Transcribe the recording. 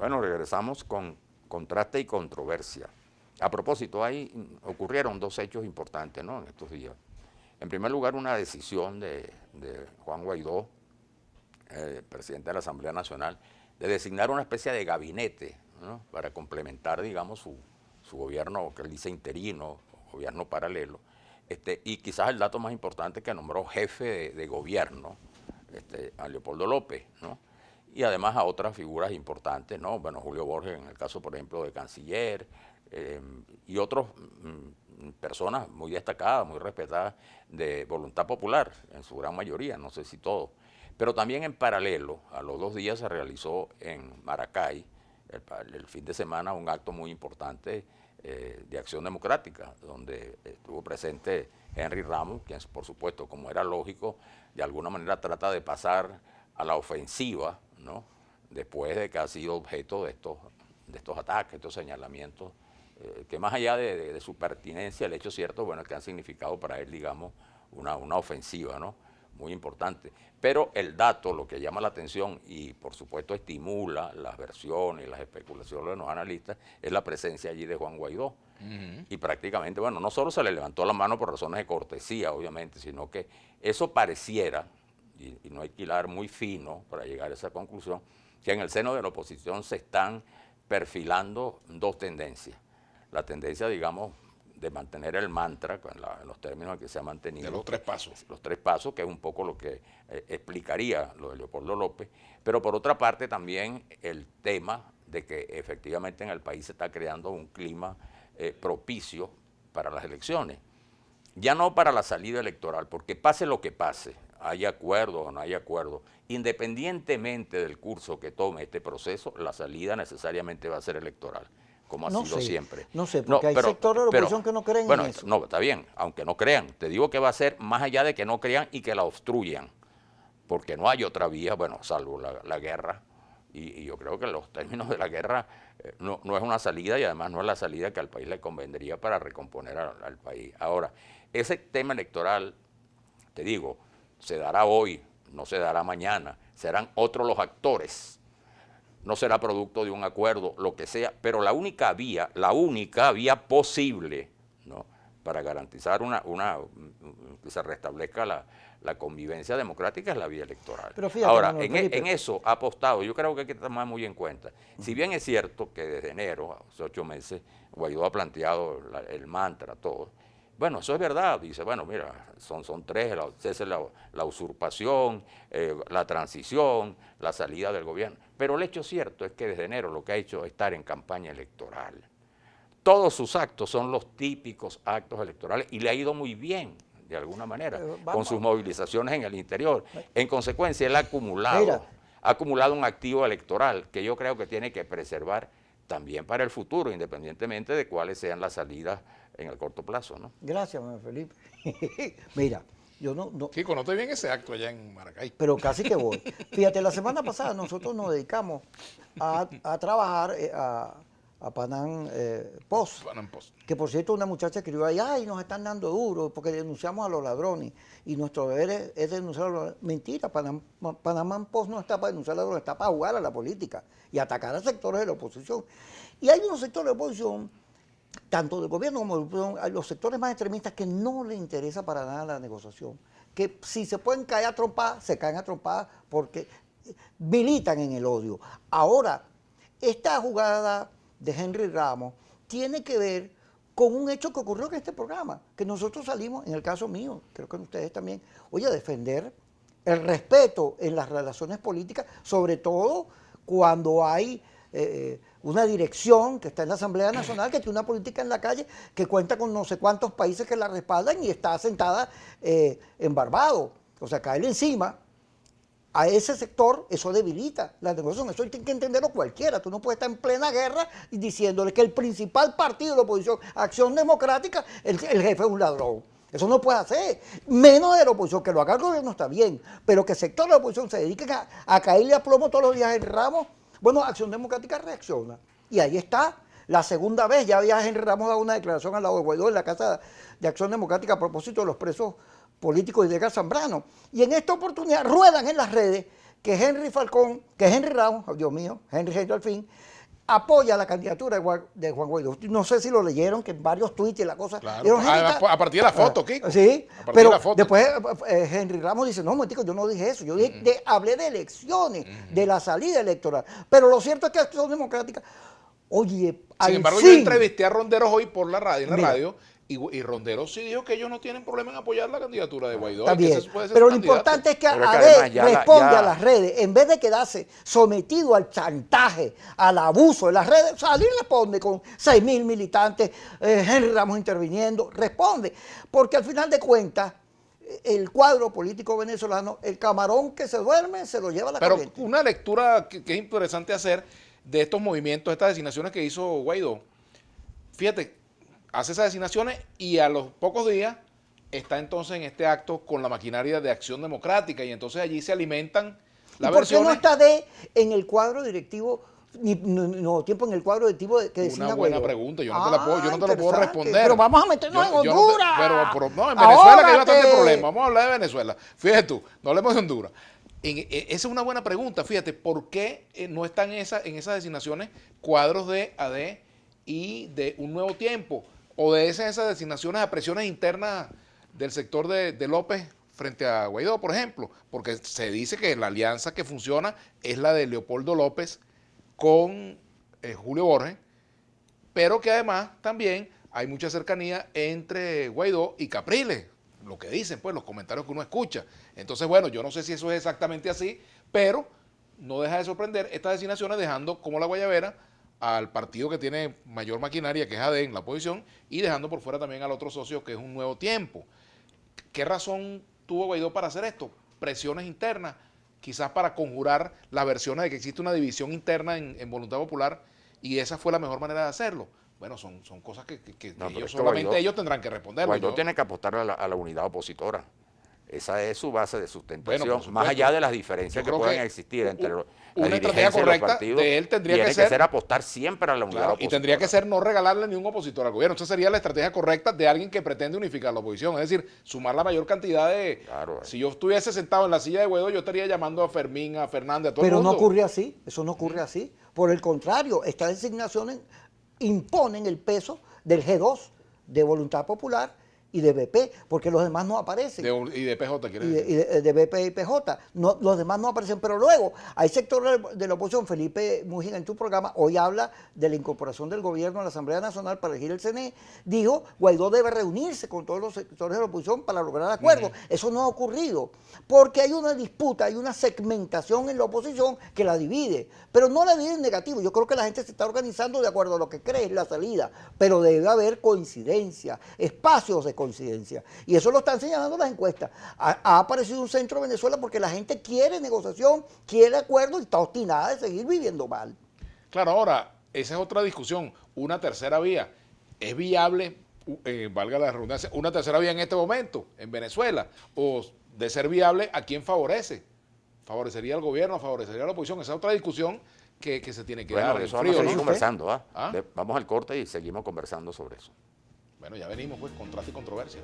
Bueno, regresamos con contraste y controversia. A propósito, ocurrieron dos hechos importantes, ¿no?, en estos días. En primer lugar, una decisión de Juan Guaidó, presidente de la Asamblea Nacional, de designar una especie de gabinete, ¿no?, para complementar, digamos, su gobierno, que él dice interino, gobierno paralelo, y quizás el dato más importante, que nombró jefe de gobierno a Leopoldo López, ¿no?, y además a otras figuras importantes, ¿no? Bueno, Julio Borges, en el caso, por ejemplo, de canciller, y otras personas muy destacadas, muy respetadas, de voluntad popular, en su gran mayoría, no sé si todos. Pero también en paralelo, a los 2 días se realizó en Maracay, el fin de semana, un acto muy importante de Acción Democrática, donde estuvo presente Henry Ramos, quien, por supuesto, como era lógico, de alguna manera trata de pasar a la ofensiva, ¿no?, después de que ha sido objeto de estos ataques, estos señalamientos, que más allá de su pertinencia, el hecho cierto, bueno, es que han significado para él, digamos, una ofensiva, ¿no?, muy importante. Pero el dato, lo que llama la atención y por supuesto estimula las versiones y las especulaciones de los analistas, es la presencia allí de Juan Guaidó. Y prácticamente, bueno, no solo se le levantó la mano por razones de cortesía, obviamente, sino que eso pareciera, y no hay que hilar muy fino para llegar a esa conclusión, que en el seno de la oposición se están perfilando dos tendencias. La tendencia, digamos, de mantener el mantra, en los términos en que se ha mantenido. De los 3 pasos. Los 3 pasos, que es un poco lo que explicaría lo de Leopoldo López, pero por otra parte también el tema de que efectivamente en el país se está creando un clima propicio para las elecciones. Ya no para la salida electoral, porque pase lo que pase, haya acuerdo o no haya acuerdo, independientemente del curso que tome este proceso, la salida necesariamente va a ser electoral, como ha sido siempre. No sé, porque hay sectores de la oposición que no creen en eso. No, está bien, aunque no crean, te digo que va a ser más allá de que no crean y que la obstruyan, porque no hay otra vía, bueno, salvo la guerra, y yo creo que los términos de la guerra no es una salida, y además no es la salida que al país le convendría para recomponer al país. Ahora, ese tema electoral, te digo, se dará hoy, no se dará mañana, serán otros los actores, no será producto de un acuerdo, lo que sea, pero la única vía posible, ¿no?, para garantizar que se restablezca la convivencia democrática es la vía electoral. Pero fíjate, ahora, Manuel, en eso ha apostado, yo creo que hay que tomar muy en cuenta. Si bien es cierto que desde enero, hace 8 meses, Guaidó ha planteado el mantra, todo. Bueno, eso es verdad, dice, bueno, mira, son 3, la usurpación, la transición, la salida del gobierno. Pero el hecho cierto es que desde enero lo que ha hecho es estar en campaña electoral. Todos sus actos son los típicos actos electorales y le ha ido muy bien, de alguna manera, con sus movilizaciones en el interior. En consecuencia, él ha acumulado un activo electoral que yo creo que tiene que preservar también para el futuro, independientemente de cuáles sean las salidas en el corto plazo, ¿no? Gracias, Manuel Felipe. Mira, yo no... Chico, no estoy bien ese acto allá en Maracay. Pero casi que voy. Fíjate, la semana pasada nosotros nos dedicamos a trabajar a Panam Post. Panam Post. Que por cierto, una muchacha escribió ahí, ay, nos están dando duro porque denunciamos a los ladrones. Y nuestro deber es denunciar a los ladrones. Mentira, Panam Post no está para denunciar a los ladrones, está para jugar a la política y atacar a sectores de la oposición. Y hay unos sectores de la oposición, tanto del gobierno como de la oposición, hay los sectores más extremistas que no les interesa para nada la negociación. Que si se pueden caer a trompadas, se caen a trompadas porque militan en el odio. Ahora, esta jugada de Henry Ramos tiene que ver con un hecho que ocurrió en este programa, que nosotros salimos, en el caso mío, creo que ustedes también, oye, a defender el respeto en las relaciones políticas, sobre todo cuando hay una dirección que está en la Asamblea Nacional, que tiene una política en la calle, que cuenta con no sé cuántos países que la respaldan y está sentada en Barbados. O sea, caerle encima a ese sector, eso debilita la negociación. Eso tiene que entenderlo cualquiera. Tú no puedes estar en plena guerra y diciéndole que el principal partido de la oposición, Acción Democrática, el jefe es un ladrón. Eso no puede hacer. Menos de la oposición, que lo haga el gobierno está bien, pero que el sector de la oposición se dedique a caerle a plomo todos los días en Ramos. Bueno, Acción Democrática reacciona. Y ahí está. La segunda vez, ya había Henry Ramos dado una declaración al lado de Guaidó en la Casa de Acción Democrática a propósito de los presos políticos y de Edgar Zambrano. Y en esta oportunidad ruedan en las redes que Henry Ramos, Dios mío, Henry al fin, apoya la candidatura de Juan Guaidó. No sé si lo leyeron, que en varios tweets y la cosa. Claro, Dieron, a partir de la foto, Kiko. Sí, A partir pero de la foto. después Henry Ramos dice, no, momentico, yo no dije eso, yo dije hablé de elecciones, de la salida electoral. Pero lo cierto es que Acción Democrática, oye, Sin embargo, yo entrevisté a Ronderos hoy por la radio, y Ronderos sí dijo que ellos no tienen problema en apoyar la candidatura de Guaidó. Está y que bien, ese puede ser pero su lo candidato. importante es que Pero es que AD además ya responde a las redes, en vez de quedarse sometido al chantaje, al abuso de las redes, salir responde con 6.000 militantes, Henry Ramos interviniendo, responde, porque al final de cuentas, el cuadro político venezolano, el camarón que se duerme, se lo lleva a la Pero corriente. una lectura que es interesante hacer de estos movimientos, estas designaciones que hizo Guaidó, fíjate, hace esas designaciones y a los pocos días está entonces en este acto con la maquinaria de Acción Democrática y entonces allí se alimentan las ¿Y por qué no versiones. está en el cuadro directivo, no tiempo en el cuadro directivo que designa Una buena Guaidó? pregunta, yo no te la puedo responder. Interesante. Pero vamos a meternos en no Honduras. no, en Venezuela que hay bastante Ahórrate. problema. Vamos a hablar de Venezuela. Fíjate tú, no hablemos de Honduras. Esa es una buena pregunta, fíjate, ¿por qué no están en esas designaciones cuadros de AD y de Un Nuevo Tiempo? O de esas designaciones a presiones internas del sector de López frente a Guaidó, por ejemplo, porque se dice que la alianza que funciona es la de Leopoldo López con Julio Borges, pero que además también hay mucha cercanía entre Guaidó y Capriles, lo que dicen, pues, los comentarios que uno escucha. Entonces, bueno, yo no sé si eso es exactamente así, pero no deja de sorprender estas designaciones dejando como la guayabera al partido que tiene mayor maquinaria, que es AD en la oposición, y dejando por fuera también al otro socio, que es Un Nuevo Tiempo. ¿Qué razón tuvo Guaidó para hacer esto? Presiones internas, quizás para conjurar las versiones de que existe una división interna en Voluntad Popular, y esa fue la mejor manera de hacerlo. Bueno, son cosas que No, pero ellos es que solamente Guaidó- ellos tendrán que responder. Guaidó tiene que apostar a la unidad opositora. Esa es su base de sustentación, Bueno, por más supuesto. allá de las diferencias Yo que creo puedan que existir entre la una estrategia dirigencia de los correcta partidos. de él tendría tiene que ser apostar siempre a la unidad Claro, y opositora. tendría que ser no regalarle ni un opositor al gobierno. Esa sería la estrategia correcta de alguien que pretende unificar la oposición. Es decir, sumar la mayor cantidad de... Claro. Si yo estuviese sentado en la silla de Guaidó, yo estaría llamando a Fermín, a Fernández, a todo Pero el no mundo. ocurre así, eso no ocurre así. Por el contrario, estas designaciones imponen el peso del G2, de Voluntad Popular y de BP, porque los demás no aparecen. Y de PJ, quiere y decir. de BP y PJ. No, los demás no aparecen, pero luego hay sectores de la oposición. Felipe Mujica en tu programa hoy habla de la incorporación del gobierno a la Asamblea Nacional para elegir el CNE. Dijo, Guaidó debe reunirse con todos los sectores de la oposición para lograr acuerdos. Eso no ha ocurrido, porque hay una disputa, hay una segmentación en la oposición que la divide, pero no la divide en negativo. Yo creo que la gente se está organizando de acuerdo a lo que cree es la salida, pero debe haber coincidencia, espacios de coincidencia. Y eso lo están señalando las encuestas. Ha aparecido un centro de Venezuela porque la gente quiere negociación, quiere acuerdo y está obstinada de seguir viviendo mal. Claro, ahora, esa es otra discusión. Una tercera vía. ¿Es viable, valga la redundancia, una tercera vía en este momento, en Venezuela? O de ser viable, ¿a quién favorece? ¿Favorecería al gobierno? ¿Favorecería a la oposición? Esa es otra discusión que se tiene que Bueno, dar. de en eso vamos a frío, seguir ¿no? conversando. ¿Ah? Vamos al corte y seguimos conversando sobre eso. Bueno, ya venimos, pues, contraste y controversia.